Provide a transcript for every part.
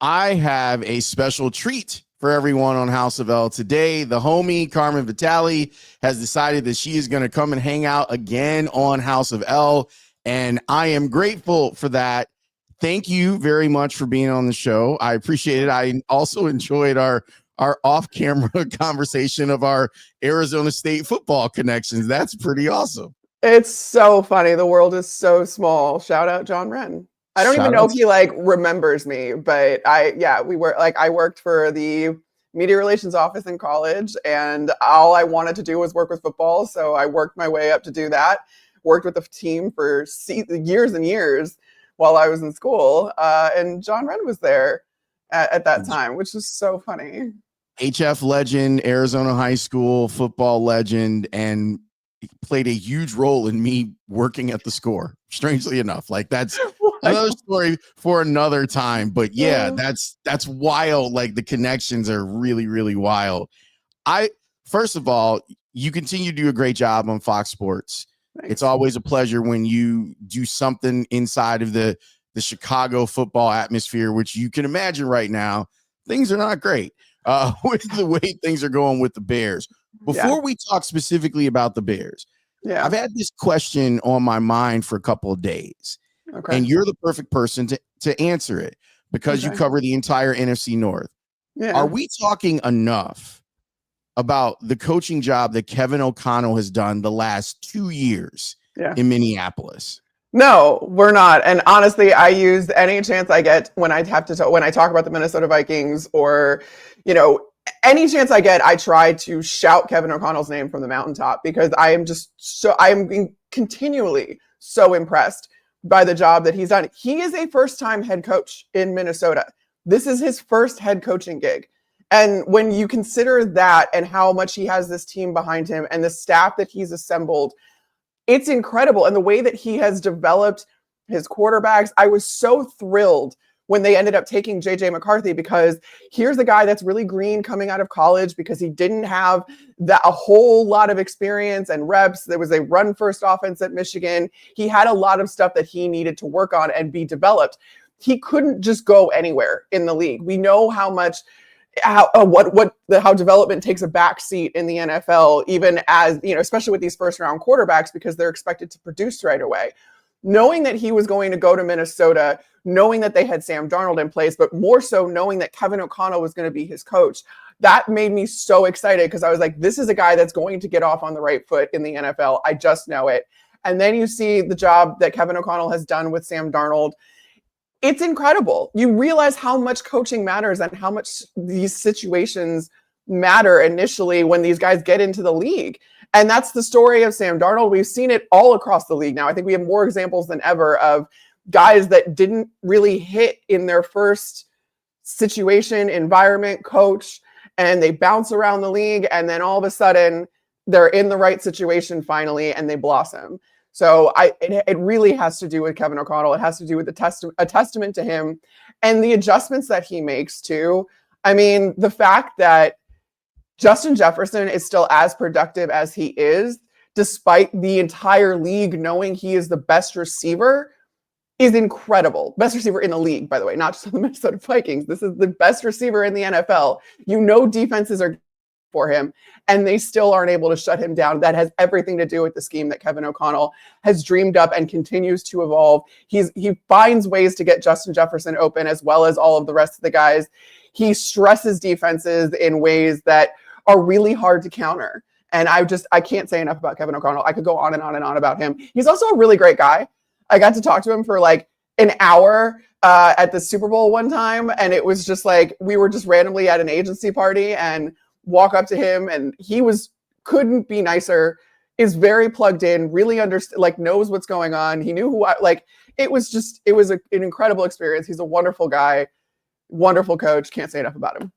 I have a special treat for everyone on House of L today. The homie Carmen Vitali has decided that she is going to come and hang out again on House of L, and I am grateful for that. Thank you very much for being on the show. I appreciate it. I also enjoyed our off-camera conversation of our Arizona State football connections. That's pretty awesome. It's so funny. The world is so small. Shout out John Wren. I don't even know if he remembers me, but I worked for the media relations office in college, and all I wanted to do was work with football. So I worked my way up to do that. Worked with the team for years and years while I was in school, and John Wren was there at that time, which is so funny. HF legend, Arizona high school football legend, and played a huge role in me working at the Score. Strangely enough, like that's another story for another time. But yeah, that's wild. Like the connections are really, really wild. First of all, you continue to do a great job on Fox Sports. Thanks. It's always a pleasure when you do something inside of the Chicago football atmosphere, which you can imagine right now, things are not great with the way things are going with the Bears. Before we talk specifically about the Bears, I've had this question on my mind for a couple of days, and you're the perfect person to answer it because you cover the entire NFC North. Are we talking enough about the coaching job that Kevin O'Connell has done the last 2 years in Minneapolis? No, we're not. And honestly, I use any chance I get when I talk about the Minnesota Vikings or, any chance I get, I try to shout Kevin O'Connell's name from the mountaintop because I am continually so impressed by the job that he's done. He is a first-time head coach in Minnesota. This is his first head coaching gig. And when you consider that and how much he has this team behind him and the staff that he's assembled, it's incredible. And the way that he has developed his quarterbacks, I was so thrilled when they ended up taking JJ McCarthy, because here's a guy that's really green coming out of college because he didn't have a whole lot of experience and reps. There was a run first offense at Michigan. He had a lot of stuff that he needed to work on and be developed. He couldn't just go anywhere in the league. We know how development takes a backseat in the NFL, even as, especially with these first round quarterbacks, because they're expected to produce right away. Knowing that he was going to go to Minnesota, knowing that they had Sam Darnold in place, but more so knowing that Kevin O'Connell was going to be his coach, that made me so excited because I was like, this is a guy that's going to get off on the right foot in the NFL. I just know it. And then you see the job that Kevin O'Connell has done with Sam Darnold. It's incredible. You realize how much coaching matters and how much these situations matter initially when these guys get into the league. And that's the story of Sam Darnold. We've seen it all across the league now. I think we have more examples than ever of guys that didn't really hit in their first situation, environment, coach, and they bounce around the league. And then all of a sudden they're in the right situation finally, and they blossom. So it really has to do with Kevin O'Connell. It has to do with a testament to him and the adjustments that he makes too. I mean, the fact that Justin Jefferson is still as productive as he is, despite the entire league knowing he is the best receiver, is incredible. Best receiver in the league, by the way, not just on the Minnesota Vikings. This is the best receiver in the NFL. Defenses are for him, and they still aren't able to shut him down. That has everything to do with the scheme that Kevin O'Connell has dreamed up and continues to evolve. He finds ways to get Justin Jefferson open as well as all of the rest of the guys. He stresses defenses in ways that are really hard to counter. And I can't say enough about Kevin O'Connell. I could go on and on and on about him. He's also a really great guy. I got to talk to him for like an hour at the Super Bowl one time. And it was just like, we were just randomly at an agency party and walk up to him, and he couldn't be nicer, is very plugged in, really knows what's going on. He knew it was an incredible experience. He's a wonderful guy, wonderful coach. Can't say enough about him.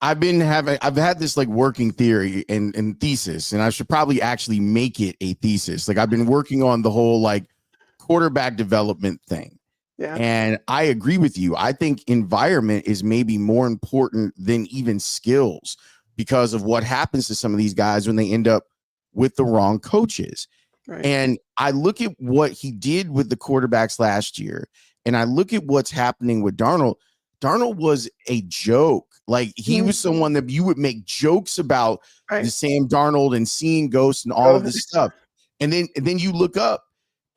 I've had this working theory and thesis, and I should probably actually make it a thesis. I've been working on the whole quarterback development thing. Yeah. And I agree with you. I think environment is maybe more important than even skills because of what happens to some of these guys when they end up with the wrong coaches. Right. And I look at what he did with the quarterbacks last year, and I look at what's happening with Darnold. Darnold was a joke. Like he was someone that you would make jokes about the Sam Darnold and seeing ghosts and all of this stuff. And then you look up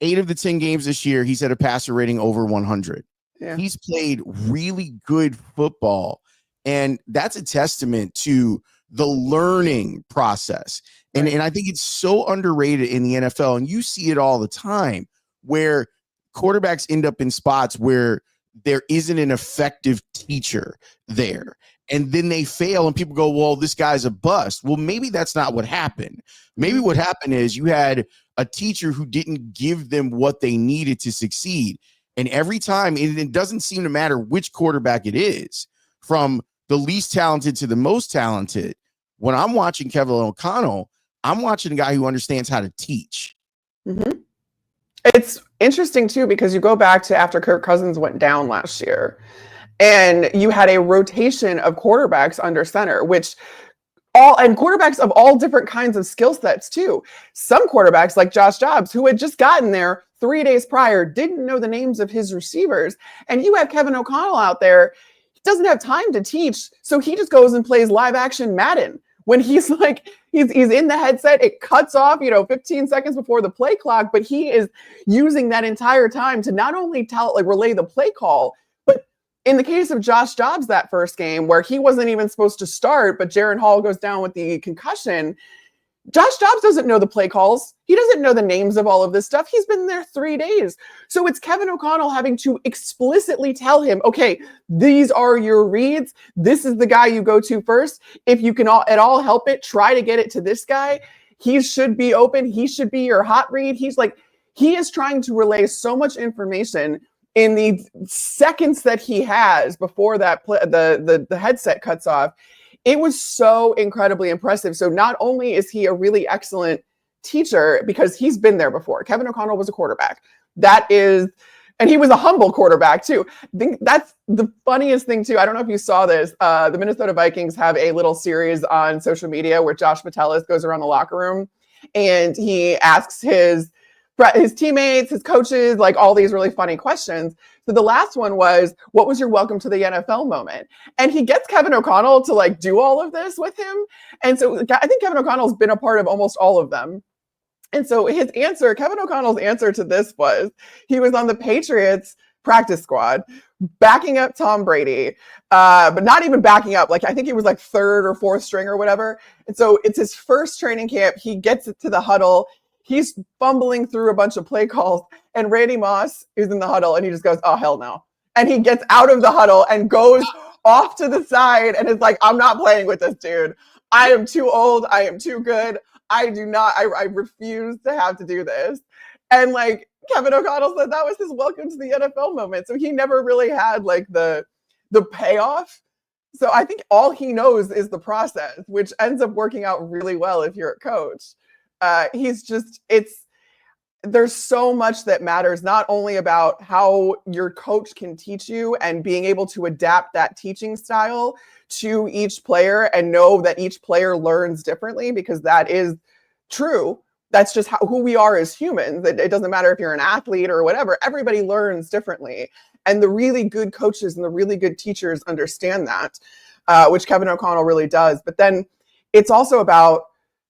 8 of the 10 games this year, he's had a passer rating over 100. Yeah. He's played really good football. And that's a testament to the learning process. And I think it's so underrated in the NFL. And you see it all the time where quarterbacks end up in spots where there isn't an effective teacher there. And then they fail and people go, well, this guy's a bust. Well, maybe that's not what happened. Maybe what happened is you had a teacher who didn't give them what they needed to succeed. And every time, it doesn't seem to matter which quarterback it is, from the least talented to the most talented. When I'm watching Kevin O'Connell, I'm watching a guy who understands how to teach. Mm-hmm. It's interesting, too, because you go back to after Kirk Cousins went down last year, and you had a rotation of quarterbacks under center, and quarterbacks of all different kinds of skill sets, too. Some quarterbacks, like Josh Dobbs, who had just gotten there 3 days prior, didn't know the names of his receivers. And you have Kevin O'Connell out there. He doesn't have time to teach, so he just goes and plays live action Madden. When he's in the headset, it cuts off, 15 seconds before the play clock, but he is using that entire time to not only relay the play call, but in the case of Josh Dobbs that first game where he wasn't even supposed to start, but Jaren Hall goes down with the concussion, Josh Dobbs doesn't know the play calls. He doesn't know the names of all of this stuff. He's been there 3 days. So it's Kevin O'Connell having to explicitly tell him, okay, these are your reads. This is the guy you go to first. If you can at all help it, try to get it to this guy. He should be open. He should be your hot read. He is trying to relay so much information in the seconds that he has before that the headset cuts off. It was so incredibly impressive. So not only is he a really excellent teacher because he's been there before. Kevin O'Connell was a quarterback. And he was a humble quarterback too. I think that's the funniest thing too. I don't know if you saw this. The Minnesota Vikings have a little series on social media where Josh Metellus goes around the locker room and he asks his teammates, his coaches, all these really funny questions. So the last one was, what was your welcome to the NFL moment? And he gets Kevin O'Connell to do all of this with him. And so I think Kevin O'Connell's been a part of almost all of them. And so Kevin O'Connell's answer to this was, he was on the Patriots practice squad, backing up Tom Brady, but not even backing up. I think he was third or fourth string or whatever. And so it's his first training camp. He gets it to the huddle. He's fumbling through a bunch of play calls, and Randy Moss is in the huddle, and he just goes, oh, hell no. And he gets out of the huddle and goes off to the side and is like, I'm not playing with this dude. I am too old. I am too good. I refuse to have to do this. And Kevin O'Connell said that was his welcome to the NFL moment. So he never really had the payoff. So I think all he knows is the process, which ends up working out really well if you're a coach. There's so much that matters, not only about how your coach can teach you and being able to adapt that teaching style to each player and know that each player learns differently, because that is true. That's just who we are as humans. It doesn't matter if you're an athlete or whatever. Everybody learns differently. And the really good coaches and the really good teachers understand that, which Kevin O'Connell really does. But then it's also about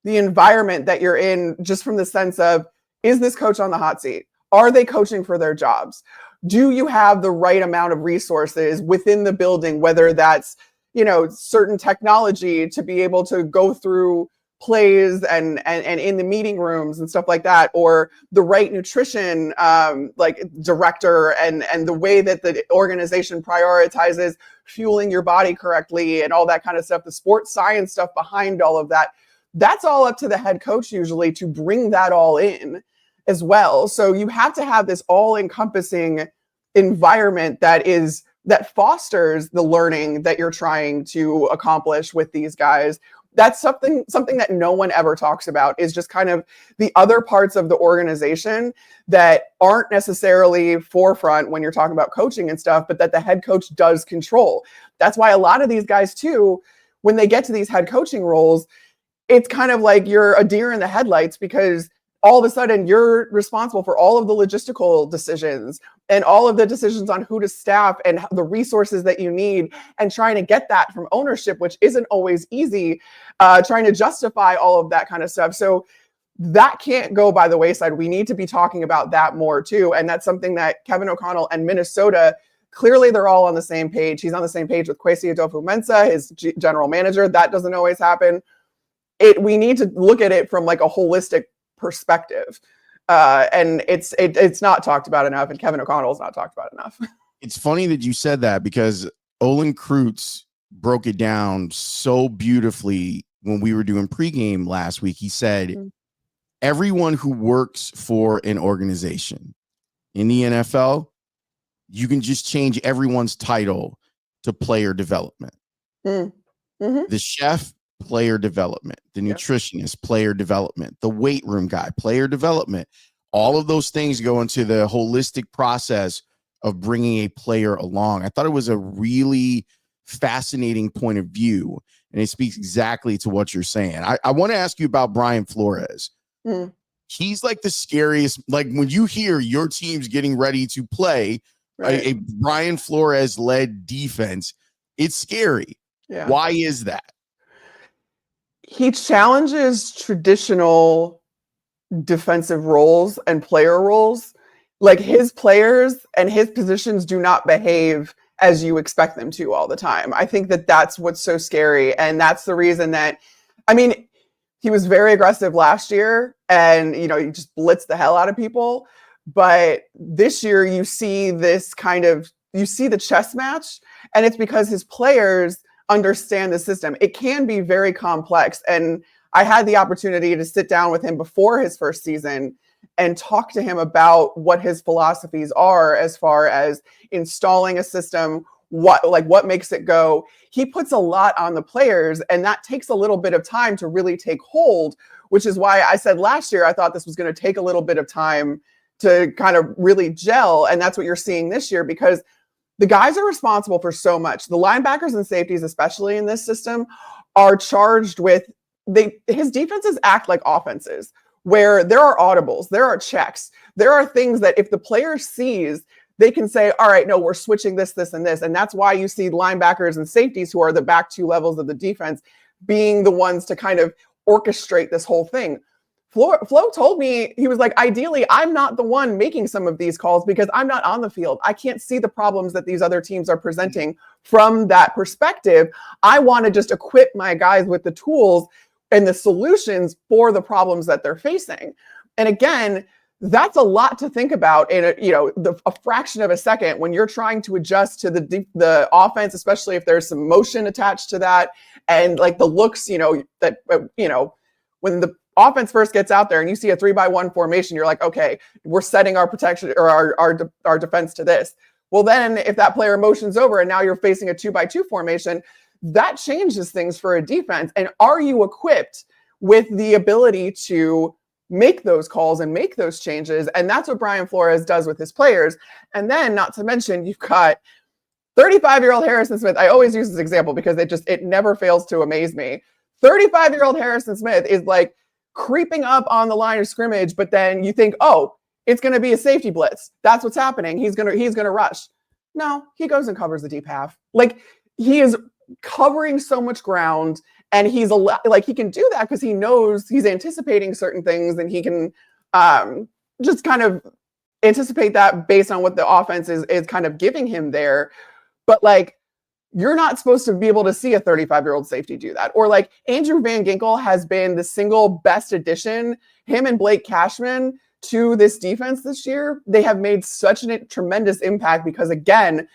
the environment that you're in, just from the sense of, is this coach on the hot seat? Are they coaching for their jobs? Do you have the right amount of resources within the building, whether that's, certain technology to be able to go through plays and in the meeting rooms and stuff like that, or the right nutrition director and the way that the organization prioritizes fueling your body correctly and all that kind of stuff, the sports science stuff behind all of that. That's all up to the head coach usually to bring that all in as well. So you have to have this all-encompassing environment that fosters the learning that you're trying to accomplish with these guys. That's something that no one ever talks about, is just kind of the other parts of the organization that aren't necessarily forefront when you're talking about coaching and stuff, but that the head coach does control. That's why a lot of these guys too, when they get to these head coaching roles, it's kind of like you're a deer in the headlights, because all of a sudden you're responsible for all of the logistical decisions and all of the decisions on who to staff and the resources that you need, and trying to get that from ownership, which isn't always easy, trying to justify all of that kind of stuff. So that can't go by the wayside. We need to be talking about that more too. And that's something that Kevin O'Connell and Minnesota, clearly they're all on the same page. He's on the same page with Kwesi Adolfo-Mensah, his general manager. That doesn't always happen. We need to look at it from like a holistic perspective. And it's not talked about enough, and Kevin O'Connell's not talked about enough. It's funny that you said that, because Olin Kreutz broke it down so beautifully when we were doing pregame last week. He said, everyone who works for an organization in the NFL, you can just change everyone's title to player development. The chef, player development. The nutritionist, player development. The weight room guy, player development. All of those things go into the holistic process of bringing a player along. I thought it was a really fascinating point of view, and it speaks exactly to what you're saying. I want to ask you about Brian Flores. He's like the scariest. Like, when you hear your team's getting ready to play a Brian Flores led defense, it's scary. Why is that? He challenges traditional defensive roles and player roles. Like, his players and his positions do not behave as you expect them to all the time. I think that that's what's so scary. And that's the reason that, I mean, he was very aggressive last year, and, you know, he just blitzed the hell out of people. But this year you see this you see the chess match, and it's because his players understand the system. It can be very complex. And I had the opportunity to sit down with him before his first season and talk to him about what his philosophies are as far as installing a system, what makes it go. He puts a lot on the players, and that takes a little bit of time to really take hold, which is why I said last year I thought this was going to take a little bit of time to kind of really gel. And that's what you're seeing this year, because the guys are responsible for so much. The linebackers and safeties, especially in this system, are charged with his defenses act like offenses, where there are audibles, there are checks, there are things that if the player sees, they can say, all right, no, we're switching this, this, and this. And that's why you see linebackers and safeties, who are the back two levels of the defense, being the ones to kind of orchestrate this whole thing. Flo told me, he was like, ideally, I'm not the one making some of these calls because I'm not on the field. I can't see the problems that these other teams are presenting from that perspective. I want to just equip my guys with the tools and the solutions for the problems that they're facing. And again, that's a lot to think about in a fraction of a second when you're trying to adjust to the offense, especially if there's some motion attached to that, and like the looks, when the offense first gets out there and you see a 3-by-1 formation, you're like, okay, we're setting our protection or our defense to this. Well, then if that player motions over and now you're facing a 2-by-2 formation, that changes things for a defense. And are you equipped with the ability to make those calls and make those changes? And that's what Brian Flores does with his players. And then, not to mention, you've got 35-year-old Harrison Smith. I always use this example because it never fails to amaze me. 35-year-old Harrison Smith is like creeping up on the line of scrimmage, but then you think, oh, it's going to be a safety blitz. That's what's happening. He's going to rush. No, he goes and covers the deep half. Like, he is covering so much ground, and he can do that because he knows he's anticipating certain things, and he can just kind of anticipate that based on what the offense is kind of giving him there. But like, you're not supposed to be able to see a 35-year-old safety do that. Or like, Andrew Van Ginkel has been the single best addition, him and Blake Cashman, to this defense this year. They have made such a tremendous impact because, again,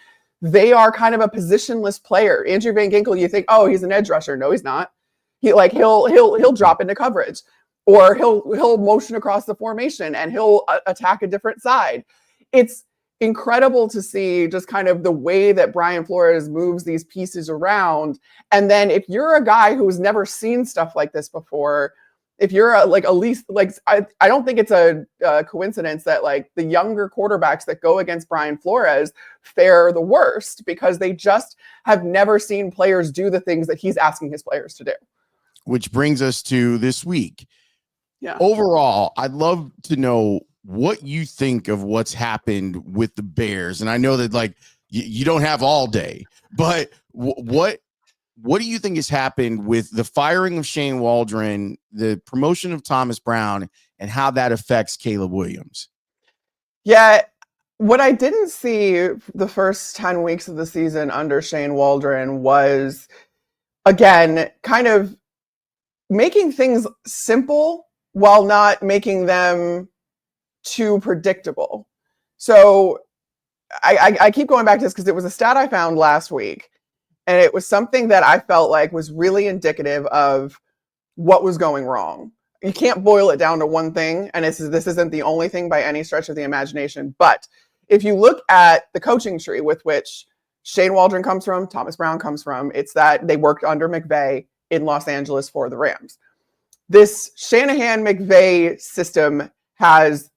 they are kind of a positionless player. Andrew Van Ginkel, you think, oh, he's an edge rusher. No, he's not. He'll drop into coverage, or he'll motion across the formation and he'll attack a different side. It's incredible to see just kind of the way that Brian Flores moves these pieces around. And then if you're a guy who's never seen stuff like this before, if you're I don't think it's a coincidence that like the younger quarterbacks that go against Brian Flores fare the worst, because they just have never seen players do the things that he's asking his players to do. Which brings us to this week. Yeah. Overall, I'd love to know what you think of what's happened with the Bears. And I know that like you don't have all day, but what do you think has happened with the firing of Shane Waldron, the promotion of Thomas Brown, and how that affects Caleb Williams? Yeah. What I didn't see the first 10 weeks of the season under Shane Waldron was, again, kind of making things simple while not making them too predictable. So I keep going back to this because it was a stat I found last week, and it was something that I felt like was really indicative of what was going wrong. You can't boil it down to one thing, and this isn't the only thing by any stretch of the imagination. But if you look at the coaching tree with which Shane Waldron comes from, Thomas Brown comes from, it's that they worked under McVay in Los Angeles for the Rams. This Shanahan-McVay system has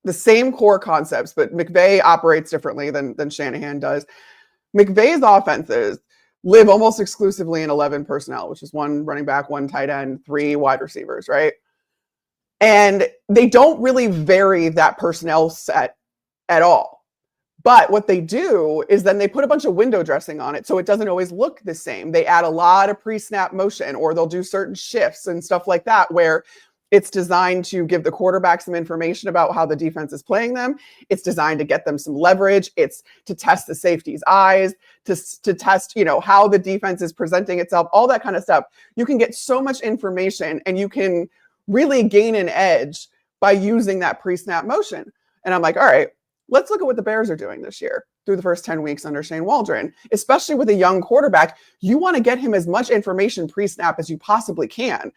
the same core concepts, but McVay operates differently than Shanahan does. McVay's offenses live almost exclusively in 11 personnel, which is 1 running back, 1 tight end, 3 wide receivers, right? And they don't really vary that personnel set at all. But what they do is then they put a bunch of window dressing on it so it doesn't always look the same. They add a lot of pre-snap motion, or they'll do certain shifts and stuff like that where it's designed to give the quarterback some information about how the defense is playing them. It's designed to get them some leverage. It's to test the safety's eyes, to test, how the defense is presenting itself, all that kind of stuff. You can get so much information and you can really gain an edge by using that pre-snap motion. And I'm like, all right, let's look at what the Bears are doing this year through the first 10 weeks under Shane Waldron, especially with a young quarterback. You want to get him as much information pre-snap as you possibly can.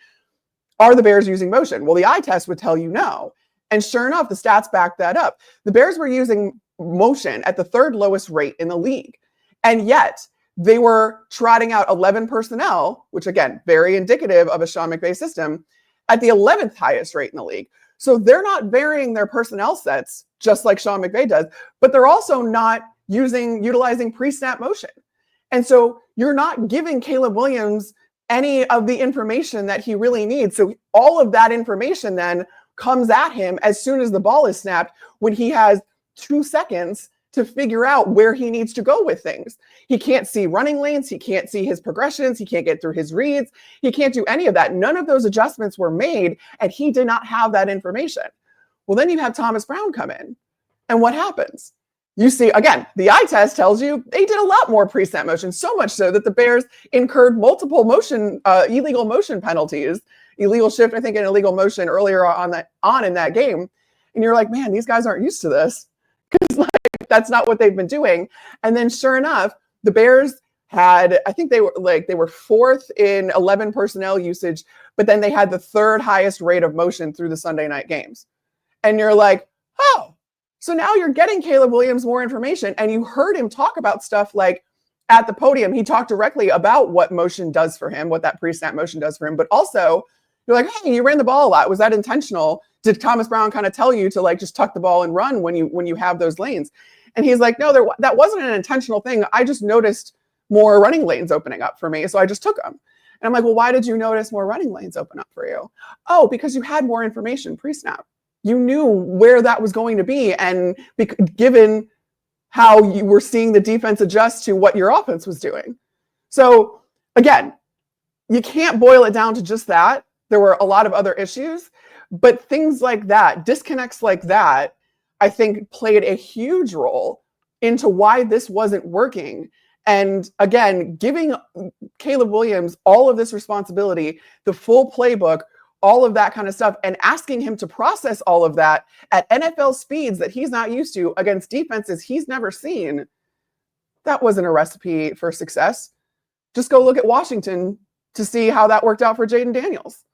Are the Bears using motion? Well, the eye test would tell you no. And sure enough, the stats back that up. The Bears were using motion at the 3rd lowest rate in the league. And yet they were trotting out 11 personnel, which again, very indicative of a Sean McVay system, at the 11th highest rate in the league. So they're not varying their personnel sets just like Sean McVay does, but they're also not utilizing pre-snap motion. And so you're not giving Caleb Williams any of the information that he really needs. So all of that information then comes at him as soon as the ball is snapped, when he has 2 seconds to figure out where he needs to go with things. He can't see running lanes. He can't see his progressions. He can't get through his reads. He can't do any of that. None of those adjustments were made, and he did not have that information. Well, then you have Thomas Brown come in, and what happens? You see, again, the eye test tells you they did a lot more pre-snap motion, so much so that the Bears incurred multiple illegal motion penalties, illegal shift, I think, and illegal motion earlier on in that game. And you're like, man, these guys aren't used to this, because that's not what they've been doing. And then sure enough, the Bears had, I think they were 4th in 11 personnel usage, but then they had the 3rd highest rate of motion through the Sunday night games. And you're like, oh, so now you're getting Caleb Williams more information. And you heard him talk about stuff like at the podium. He talked directly about what motion does for him, what that pre-snap motion does for him. But also, you're like, hey, you ran the ball a lot. Was that intentional? Did Thomas Brown kind of tell you to just tuck the ball and run when you have those lanes? And he's like, no, that wasn't an intentional thing. I just noticed more running lanes opening up for me, so I just took them. And I'm like, well, why did you notice more running lanes open up for you? Oh, because you had more information pre-snap. You knew where that was going to be, and given how you were seeing the defense adjust to what your offense was doing. So again, you can't boil it down to just that. There were a lot of other issues, but things like that, disconnects like that, I think played a huge role into why this wasn't working. And again, giving Caleb Williams all of this responsibility, the full playbook, all of that kind of stuff, and asking him to process all of that at NFL speeds that he's not used to against defenses he's never seen, that wasn't a recipe for success. Just go look at Washington to see how that worked out for Jaden Daniels,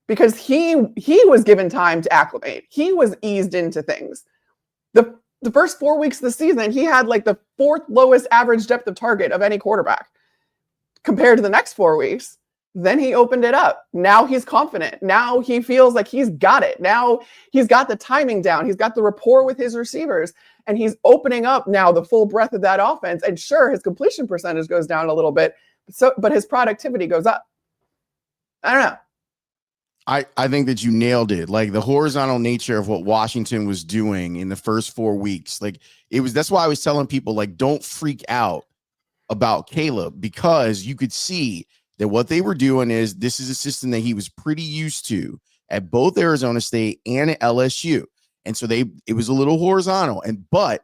because he was given time to acclimate. He was eased into things. The first 4 weeks of the season, he had the 4th lowest average depth of target of any quarterback. Compared to the next 4 weeks, then he opened it up. Now he's confident. Now he feels like he's got it. Now he's got the timing down. He's got the rapport with his receivers, and he's opening up now the full breadth of that offense. And sure, his completion percentage goes down a little bit, but his productivity goes up. I don't know. I think that you nailed it. Like the horizontal nature of what Washington was doing in the first 4 weeks. Like that's why I was telling people, like, don't freak out about Caleb, because you could see that what they were doing is this is a system that he was pretty used to at both Arizona State and at LSU. And so it was a little horizontal. But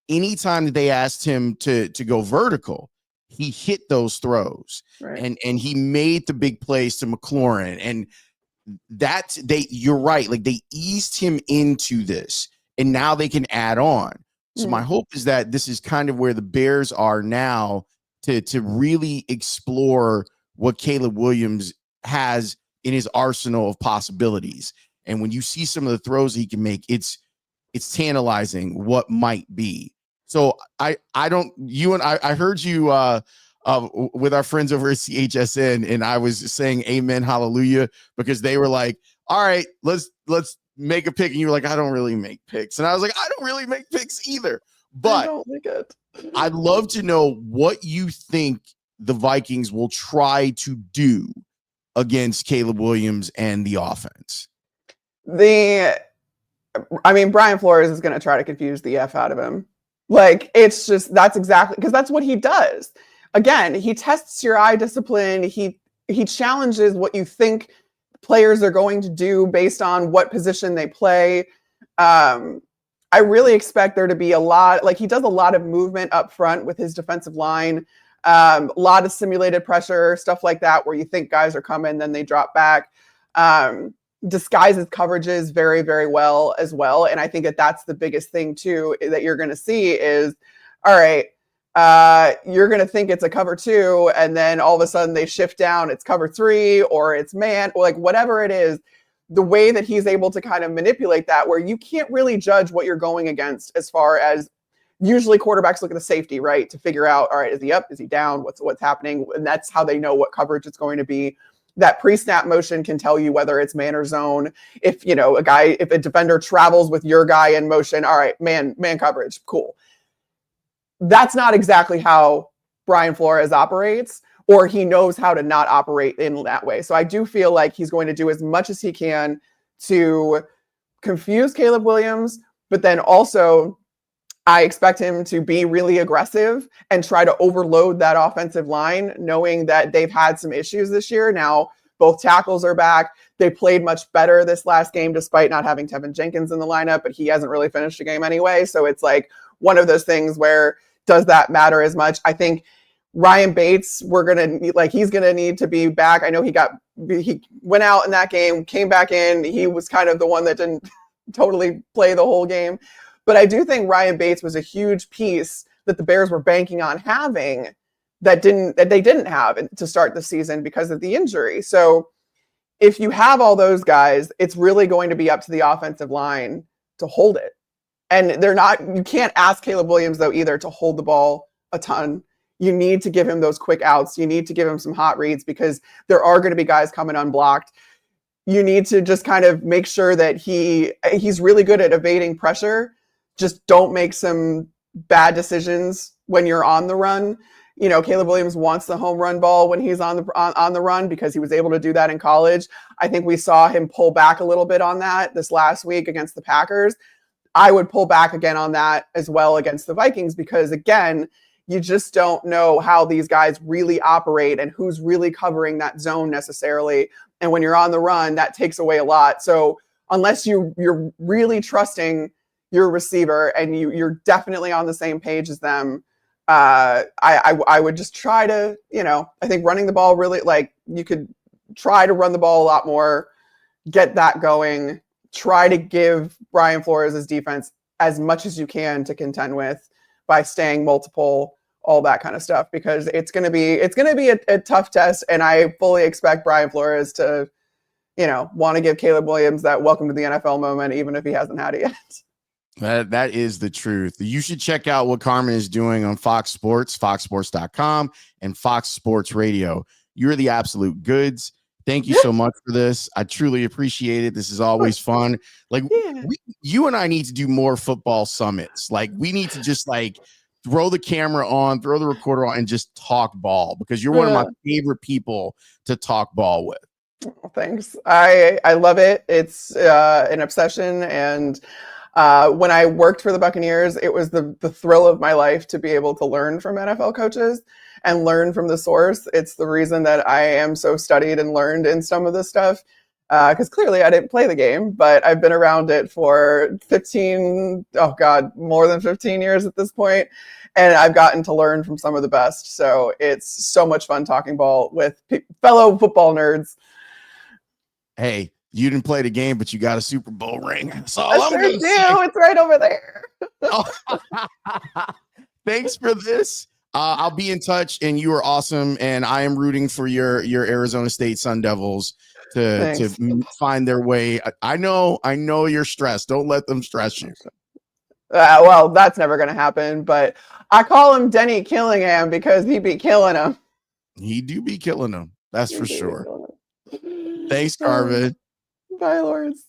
anytime that they asked him to go vertical, he hit those throws. Right. And he made the big plays to McLaurin. And you're right. Like they eased him into this, and now they can add on. So my hope is that this is kind of where the Bears are now to really explore what Caleb Williams has in his arsenal of possibilities. And when you see some of the throws he can make, it's tantalizing what might be. So I heard you with our friends over at CHSN, and I was saying amen, hallelujah, because they were like, all right, let's make a pick. And you were like, I don't really make picks. And I was like, I don't really make picks either. But I don't like it. I'd love to know what you think the Vikings will try to do against Caleb Williams and the offense. Brian Flores is going to try to confuse the F out of him. Like, it's just, that's exactly, because that's what he does. Again, he tests your eye discipline. He challenges what you think players are going to do based on what position they play. I really expect there to be a lot, like he does a lot of movement up front with his defensive line, a lot of simulated pressure, stuff like that, where you think guys are coming, then they drop back. Disguises coverages very, very well as well. And I think that that's the biggest thing too, that you're going to see is, all right, you're going to think it's a cover 2, and then all of a sudden they shift down, it's cover 3, or it's man, or like whatever it is, the way that he's able to kind of manipulate that, where you can't really judge what you're going against, as far as usually quarterbacks look at the safety, right, to figure out, all right, is he up, is he down, what's happening? And that's how they know what coverage it's going to be. That pre-snap motion can tell you whether it's man or zone. If, if a defender travels with your guy in motion, all right, man coverage, cool. That's not exactly how Brian Flores operates, or he knows how to not operate in that way. So I do feel like he's going to do as much as he can to confuse Caleb Williams, but then also I expect him to be really aggressive and try to overload that offensive line, knowing that they've had some issues this year. Now, both tackles are back. They played much better this last game, despite not having Tevin Jenkins in the lineup, but he hasn't really finished the game anyway. So it's like one of those things where, does that matter as much? I think Ryan Bates, he's going to need to be back. I know he went out in that game, came back in. He was kind of the one that didn't totally play the whole game. But I do think Ryan Bates was a huge piece that the Bears were banking on having that they didn't have to start the season because of the injury. So if you have all those guys, it's really going to be up to the offensive line to hold it. And you can't ask Caleb Williams, though, either to hold the ball a ton. You need to give him those quick outs. You need to give him some hot reads, because there are going to be guys coming unblocked. You need to just kind of make sure that he's really good at evading pressure. Just don't make some bad decisions when you're on the run. Caleb Williams wants the home run ball when he's on the run, because he was able to do that in college. I think we saw him pull back a little bit on that this last week against the Packers. I would pull back again on that as well against the Vikings, because again, you just don't know how these guys really operate and who's really covering that zone necessarily. And when you're on the run, that takes away a lot. So unless you're really trusting your receiver and you're definitely on the same page as them, I would just try to, I think running the ball really, like, you could try to run the ball a lot more, get that going, try to give Brian Flores' defense as much as you can to contend with by staying multiple, all that kind of stuff, because it's going to be a tough test. And I fully expect Brian Flores to, want to give Caleb Williams that welcome to the NFL moment, even if he hasn't had it yet. That is the truth. You should check out what Carmen is doing on Fox Sports, foxsports.com, and Fox Sports Radio. You're the absolute goods. Thank you so much for this. I truly appreciate it. This is always fun. Like, you and I need to do more football summits. Like, we need to just throw the camera on, throw the recorder on, and just talk ball, because you're one of my favorite people to talk ball with. Thanks. I love it. It's an obsession, and when I worked for the Buccaneers, it was the thrill of my life to be able to learn from NFL coaches and learn from the source. It's the reason that I am so studied and learned in some of this stuff. Because clearly I didn't play the game, but I've been around it for 15, oh God, more than 15 years at this point. And I've gotten to learn from some of the best. So it's so much fun talking ball with fellow football nerds. Hey, you didn't play the game, but you got a Super Bowl ring. That's all I I'm sure gonna do. say. It's right over there. Oh. Thanks for this. I'll be in touch, and you are awesome. And I am rooting for your Arizona State Sun Devils to find their way. I know you're stressed. Don't let them stress you. Well, that's never going to happen. But I call him Denny Killingham because he be killing him. He do be killing them. That's for sure. Thanks, Carmen. Bye, Laurence.